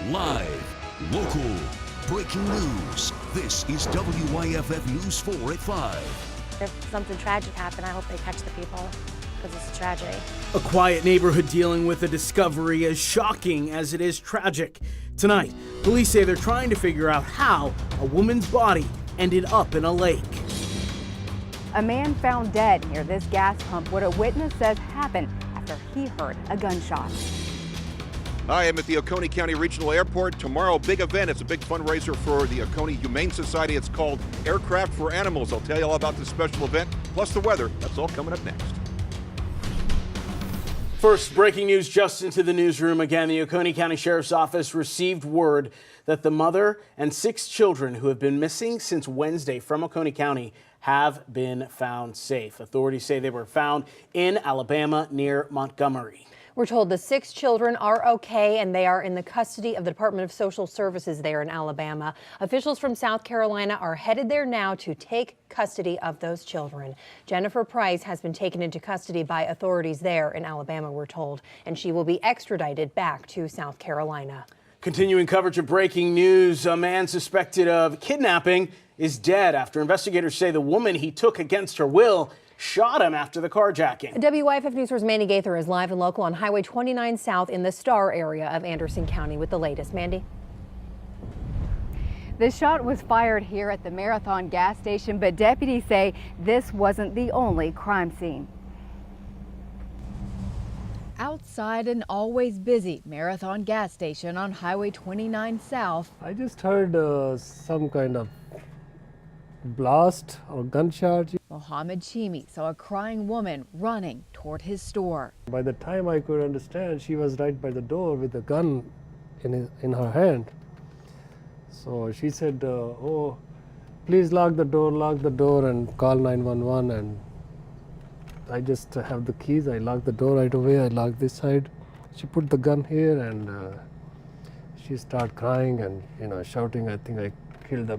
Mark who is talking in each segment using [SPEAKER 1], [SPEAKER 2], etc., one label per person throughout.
[SPEAKER 1] Live, local, breaking news. This is WYFF News 4 at 5.
[SPEAKER 2] If something tragic happened, I hope they catch the people, because it's a tragedy.
[SPEAKER 3] A quiet neighborhood dealing with a discovery as shocking as it is tragic. Tonight, police say they're trying to figure out how a woman's body ended up in a lake.
[SPEAKER 4] A man found dead near this gas pump, what a witness says happened after he heard a gunshot.
[SPEAKER 5] I am at the Oconee County Regional Airport. Tomorrow, big event. It's a big fundraiser for the Oconee Humane Society. It's called Aircraft for Animals. I'll tell you all about this special event, plus the weather. That's all coming up next.
[SPEAKER 3] First, breaking news just into the newsroom again. The Oconee County Sheriff's Office received word that the mother and 6 children who have been missing since Wednesday from Oconee County have been found safe. Authorities say they were found in Alabama near Montgomery.
[SPEAKER 2] We're told the 6 children are okay and they are in the custody of the Department of Social Services there in Alabama. Officials from South Carolina are headed there now to take custody of those children. Jennifer Price has been taken into custody by authorities there in Alabama, we're told, and she will be extradited back to South Carolina.
[SPEAKER 3] Continuing coverage of breaking news, a man suspected of kidnapping is dead after investigators say the woman he took against her will shot him after the carjacking.
[SPEAKER 2] WYFF News 4's Mandy Gaither is live and local on Highway 29 South in the Star area of Anderson County with the latest. Mandy?
[SPEAKER 4] The shot was fired here at the Marathon gas station, but deputies say this wasn't the only crime scene. Outside an always busy Marathon gas station on Highway 29 South.
[SPEAKER 6] I just heard some kind of blast or gunshot.
[SPEAKER 4] Mohammed Chimi saw a crying woman running toward his store.
[SPEAKER 6] By the time I could understand, she was right by the door with a gun in her hand. So she said, oh, please lock the door and call 911. And I just have the keys. I locked the door right away. I locked this side. She put the gun here and she started crying and shouting, I think I killed the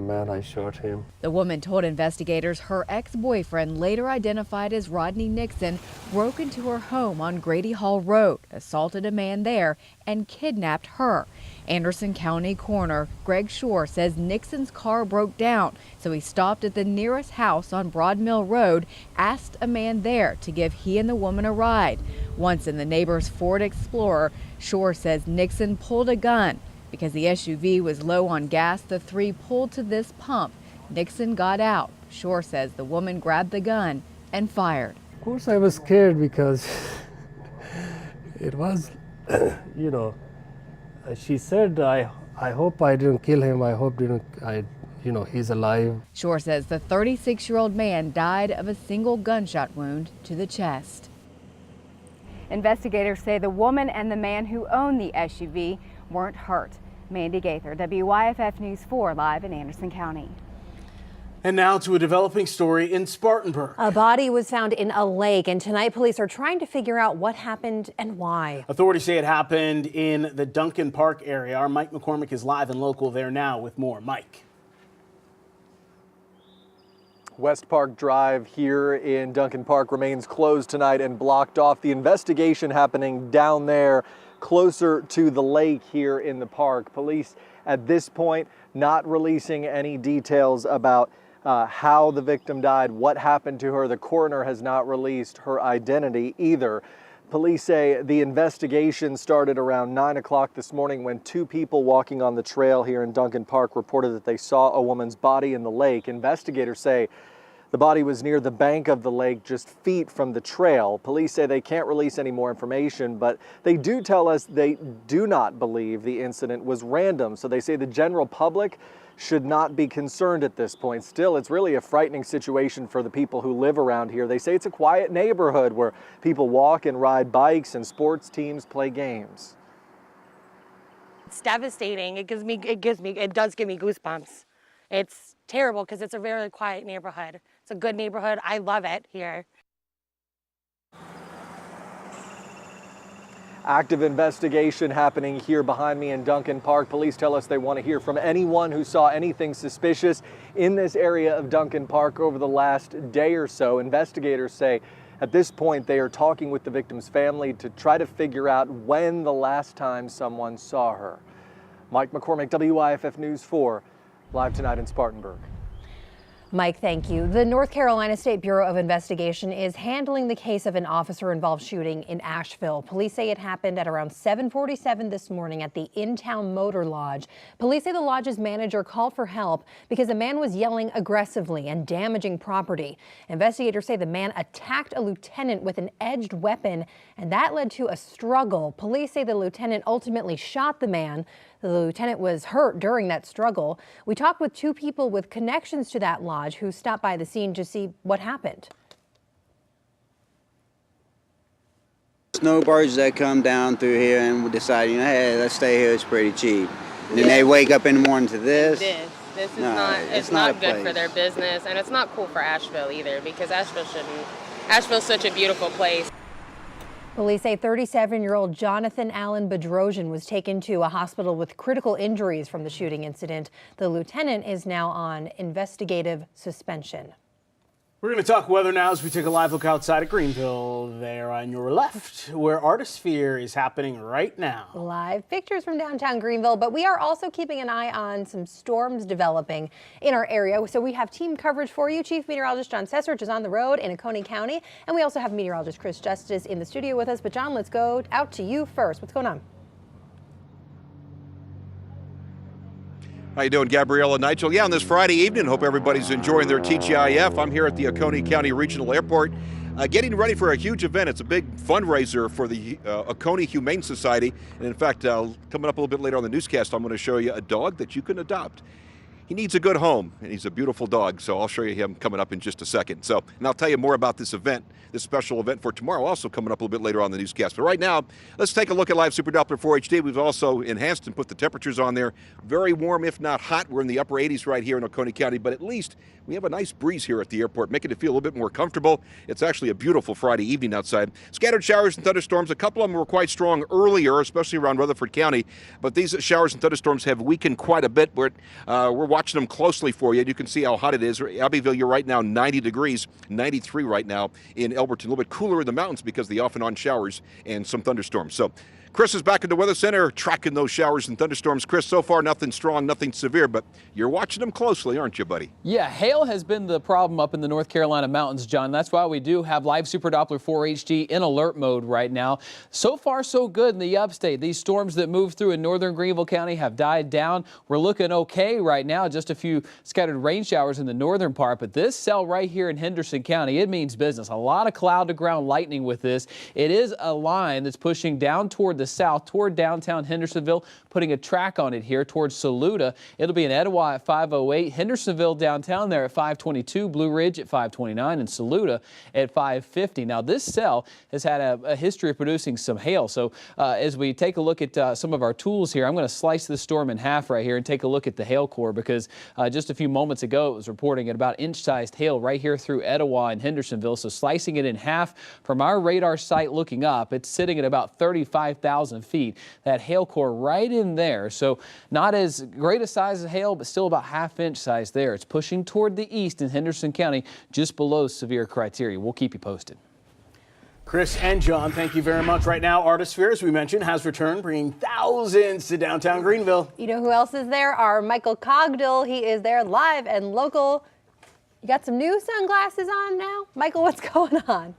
[SPEAKER 6] man, I shot him.
[SPEAKER 4] The woman told investigators her ex-boyfriend, later identified as Rodney Nixon, broke into her home on Grady Hall Road, assaulted a man there, and kidnapped her. Anderson County Coroner Greg Shore says Nixon's car broke down, so he stopped at the nearest house on Broad Mill Road, asked a man there to give he and the woman a ride. Once in the neighbor's Ford Explorer, Shore says Nixon pulled a gun. Because the SUV was low on gas, the 3 pulled to this pump. Nixon got out. Shore says the woman grabbed the gun and fired.
[SPEAKER 6] Of course I was scared because it was, she said, I hope I didn't kill him. I hope he's alive.
[SPEAKER 4] Shore says the 36-year-old man died of a single gunshot wound to the chest. Investigators say the woman and the man who owned the SUV weren't hurt. Mandy Gaither, WYFF News 4, live in Anderson County.
[SPEAKER 3] And now to a developing story in Spartanburg.
[SPEAKER 2] A body was found in a lake, and tonight police are trying to figure out what happened and why.
[SPEAKER 3] Authorities say it happened in the Duncan Park area. Our Mike McCormick is live and local there now with more. Mike.
[SPEAKER 7] West Park Drive here in Duncan Park remains closed tonight and blocked off. The investigation happening down there closer to the lake here in the park. Police at this point not releasing any details about how the victim died, what happened to her. The coroner has not released her identity either. Police say the investigation started around 9 o'clock this morning when 2 people walking on the trail here in Duncan Park reported that they saw a woman's body in the lake. Investigators say the body was near the bank of the lake, just feet from the trail. Police say they can't release any more information, but they do tell us they do not believe the incident was random. So they say the general public should not be concerned at this point. Still, it's really a frightening situation for the people who live around here. They say it's a quiet neighborhood where people walk and ride bikes and sports teams play games.
[SPEAKER 2] It's devastating. It does give me goosebumps. It's terrible because it's a very quiet neighborhood. It's a good neighborhood. I love it here.
[SPEAKER 7] Active investigation happening here behind me in Duncan Park. Police tell us they want to hear from anyone who saw anything suspicious in this area of Duncan Park over the last day or so. Investigators say At this point, they are talking with the victim's family to try to figure out when the last time someone saw her. Mike McCormick, WYFF News 4, live tonight in Spartanburg.
[SPEAKER 2] Mike, thank you. The North Carolina State Bureau of Investigation is handling the case of an officer-involved shooting in Asheville. Police say it happened at around 7:47 this morning at the In-Town Motor Lodge. Police say the lodge's manager called for help because a man was yelling aggressively and damaging property. Investigators say the man attacked a lieutenant with an edged weapon, and that led to a struggle. Police say the lieutenant ultimately shot the man. The lieutenant was hurt during that struggle. We talked with two people with connections to that lodge who stopped by the scene to see what happened.
[SPEAKER 8] Snowbirds that come down through here and decide, hey, let's stay here, it's pretty cheap. And then they wake up in the morning to this.
[SPEAKER 9] This is not good for their business, and it's not cool for Asheville either, because Asheville's such a beautiful place.
[SPEAKER 2] Police say 37-year-old Jonathan Allen Bedrosian was taken to a hospital with critical injuries from the shooting incident. The lieutenant is now on investigative suspension.
[SPEAKER 3] We're going to talk weather now as we take a live look outside of Greenville. There on your left, where Artisphere is happening right now. Live pictures from downtown Greenville, but we are also keeping an eye on some storms developing in our area. So we have team coverage for you. Chief Meteorologist John Sesserich is on the road in Oconee County, and we also have meteorologist Chris Justice in the studio with us. But John, let's go out to you first. What's going on?
[SPEAKER 5] How you doing, Gabriella, Nigel? Yeah, on this Friday evening, hope everybody's enjoying their TGIF. I'm here at the Oconee County Regional Airport, getting ready for a huge event. It's a big fundraiser for the Oconee Humane Society. And in fact, coming up a little bit later on the newscast, I'm going to show you a dog that you can adopt. He needs a good home, and he's a beautiful dog, so I'll show you him coming up in just a second. And I'll tell you more about this event, this special event for tomorrow, also coming up a little bit later on the newscast. But right now, let's take a look at Live Super Doppler 4HD. We've also enhanced and put the temperatures on there. Very warm, if not hot. We're in the upper 80s right here in Oconee County, but at least we have a nice breeze here at the airport, making it feel a little bit more comfortable. It's actually a beautiful Friday evening outside. Scattered showers and thunderstorms. A couple of them were quite strong earlier, especially around Rutherford County, but these showers and thunderstorms have weakened quite a bit. We're watching them closely for you. You can see how hot it is. Abbeville, you're right now 90 degrees, 93 right now in Elberton. A little bit cooler in the mountains because of the off and on showers and some thunderstorms. So Chris is back in the Weather Center tracking those showers and thunderstorms. Chris, so far nothing strong, nothing severe, but you're watching them closely, aren't you, buddy?
[SPEAKER 10] Yeah, hail has been the problem up in the North Carolina mountains, John. That's why we do have Live Super Doppler 4 HD in alert mode right now. So far, so good in the upstate. These storms that moved through in northern Greenville County have died down. We're looking okay right now, just a few scattered rain showers in the northern part, but this cell right here in Henderson County, it means business. A lot of cloud to ground lightning with this. It is a line that's pushing down toward the south, toward downtown Hendersonville, putting a track on it here towards Saluda. It'll be in Etowah at 5:08, Hendersonville downtown there at 5:22, Blue Ridge at 5:29, and Saluda at 5:50. Now this cell has had a history of producing some hail. So as we take a look at some of our tools here, I'm going to slice this storm in half right here and take a look at the hail core, because just a few moments ago it was reporting at about inch-sized hail right here through Etowah and Hendersonville. So slicing it in half from our radar site looking up, it's sitting at about 35,000 feet. That hail core right in there. So not as great a size as hail, but still about half-inch size there. It's pushing toward the east in Henderson County, just below severe criteria. We'll keep you posted.
[SPEAKER 3] Chris and John, thank you very much. Right now, Artisphere, as we mentioned, has returned, bringing thousands to downtown Greenville.
[SPEAKER 2] You know who else is there? Our Michael Cogdill. He is there live and local. You got some new sunglasses on now? Michael, what's going on?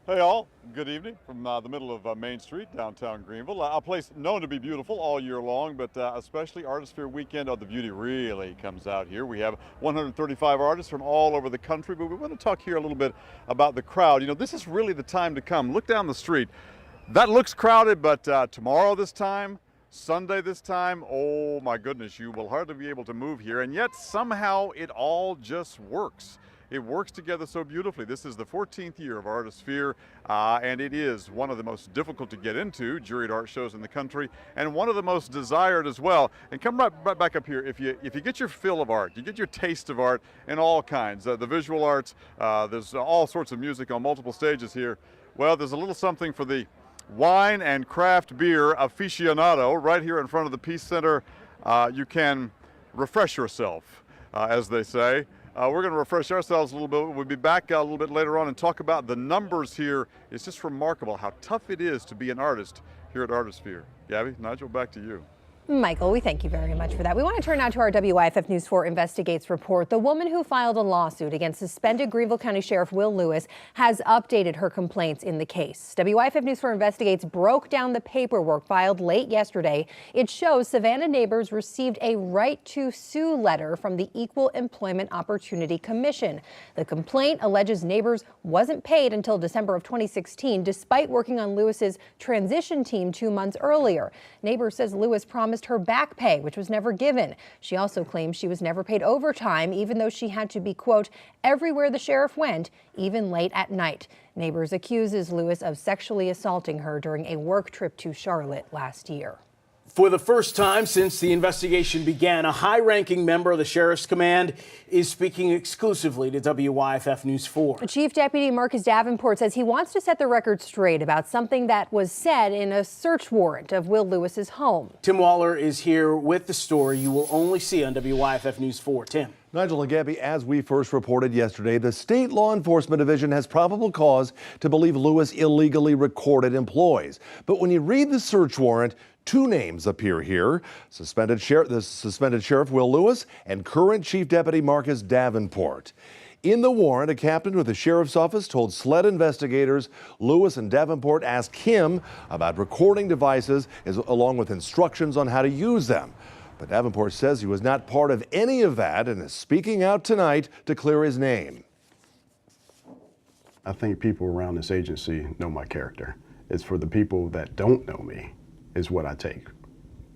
[SPEAKER 11] Hey all, good evening from the middle of Main Street, downtown Greenville. A place known to be beautiful all year long, but especially Artisphere Weekend, the beauty really comes out here. We have 135 artists from all over the country, but we want to talk here a little bit about the crowd. You know, this is really the time to come. Look down the street. That looks crowded, but tomorrow this time, Sunday this time, oh my goodness, you will hardly be able to move here, and yet somehow it all just works. It works together so beautifully. This is the 14th year of Artisphere, and it is one of the most difficult to get into juried art shows in the country, and one of the most desired as well. And come right back up here. If you get your fill of art, you get your taste of art in all kinds, the visual arts, there's all sorts of music on multiple stages here. Well, there's a little something for the wine and craft beer aficionado right here in front of the Peace Center. You can refresh yourself, as they say. We're going to refresh ourselves a little bit. We'll be back a little bit later on and talk about the numbers here. It's just remarkable how tough it is to be an artist here at Artisphere. Gabby, Nigel, back to you.
[SPEAKER 2] Michael, we thank you very much for that. We want to turn now to our WYFF News 4 Investigates report. The woman who filed a lawsuit against suspended Greenville County Sheriff Will Lewis has updated her complaints in the case. WYFF News 4 Investigates broke down the paperwork filed late yesterday. It shows Savannah neighbors received a right to sue letter from the Equal Employment Opportunity Commission. The complaint alleges neighbors wasn't paid until December of 2016, despite working on Lewis's transition team 2 months earlier. Neighbors says Lewis promised her back pay, which was never given. She also claims she was never paid overtime, even though she had to be, quote, everywhere the sheriff went, even late at night. Neighbors accuses Lewis of sexually assaulting her during a work trip to Charlotte last year.
[SPEAKER 3] For the first time since the investigation began, a high-ranking member of the Sheriff's Command is speaking exclusively to WYFF News 4.
[SPEAKER 2] Chief Deputy Marcus Davenport says he wants to set the record straight about something that was said in a search warrant of Will Lewis's home.
[SPEAKER 3] Tim Waller is here with the story you will only see on WYFF News 4. Tim.
[SPEAKER 12] Nigel and Gabby, as we first reported yesterday, the State Law Enforcement Division has probable cause to believe Lewis illegally recorded employees. But when you read the search warrant, 2 names appear here: the suspended Sheriff Will Lewis and current Chief Deputy Marcus Davenport. In the warrant, a captain with the sheriff's office told SLED investigators Lewis and Davenport asked him about recording devices along with instructions on how to use them. But Davenport says he was not part of any of that and is speaking out tonight to clear his name.
[SPEAKER 13] I think people around this agency know my character. It's for the people that don't know me is what I take.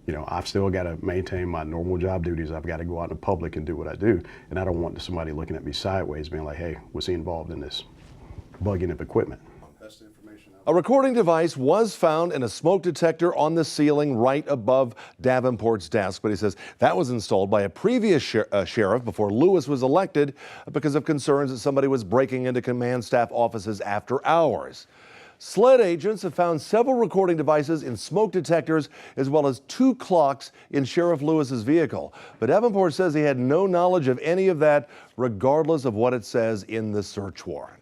[SPEAKER 13] You know, I've still got to maintain my normal job duties. I've got to go out in the public and do what I do. And I don't want somebody looking at me sideways being like, hey, was he involved in this bugging of equipment?
[SPEAKER 12] A recording device was found in a smoke detector on the ceiling right above Davenport's desk, but he says that was installed by a previous sheriff before Lewis was elected because of concerns that somebody was breaking into command staff offices after hours. SLED agents have found several recording devices in smoke detectors as well as 2 clocks in Sheriff Lewis's vehicle. But Davenport says he had no knowledge of any of that, regardless of what it says in the search warrant.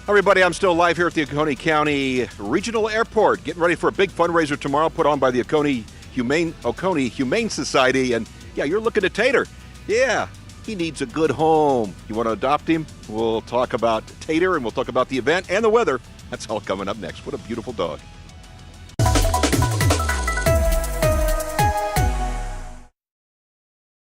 [SPEAKER 5] Everybody, I'm still live here at the Oconee County Regional Airport, getting ready for a big fundraiser tomorrow put on by the Oconee Humane Society. And yeah, you're looking at Tater. Yeah, he needs a good home. You want to adopt him? We'll talk about Tater and we'll talk about the event and the weather. That's all coming up next. What a beautiful dog.